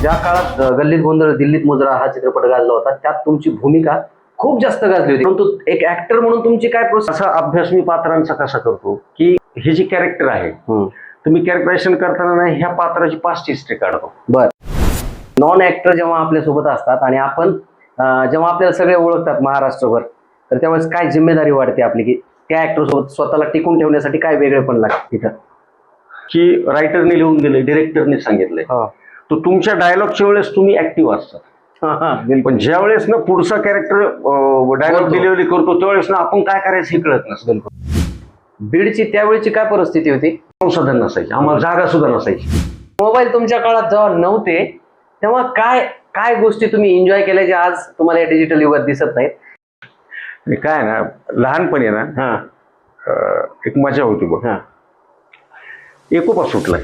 ज्या काळात गल्लीत गोंधळ दिल्लीत मुजरा हा चित्रपट गाजला होता त्यात तुमची भूमिका खूप जास्त गाजली होती, परंतु एक ऍक्टर म्हणून तुमची काय प्रोसेस? असा अभ्यास मी पात्रांचा कसा करतो की हे जे कॅरेक्टर आहे तुम्ही कॅरेक्टरायझेशन करताना नाही ह्या पात्राची पास्ट हिस्ट्री काढतो. बर, नॉन ऍक्टर जेव्हा आपल्यासोबत असतात आणि आपण जेव्हा आपल्याला सगळे ओळखतात महाराष्ट्रभर, तर त्यावेळेस काय जिम्मेदारी वाढते आपली की त्या ऍक्टर सोबत स्वतःला टिकून ठेवण्यासाठी काय वेगळेपण लागते तिथं? की रायटरने लिहून दिले, डिरेक्टरने सांगितलंय, तर तुमच्या डायलॉगच्या वेळेस तुम्ही ऍक्टिव्ह असतात. पण ज्या वेळेस ना पुढचा कॅरेक्टर डायलॉग डिलिव्हरी करतो त्यावेळेस ना आपण काय करायचं हे कळत नसतं. बीडची त्यावेळची काय परिस्थिती होती? संसाधन नसायची, आम्हाला जागा सुद्धा नसायची. मोबाईल तुमच्या काळात जेव्हा नव्हते तेव्हा काय काय गोष्टी तुम्ही एन्जॉय केल्या जे आज तुम्हाला या डिजिटल युगात दिसत नाहीत? आणि काय ना लहानपणी ना एक मजा होती बघ. एकोपा सुटलाय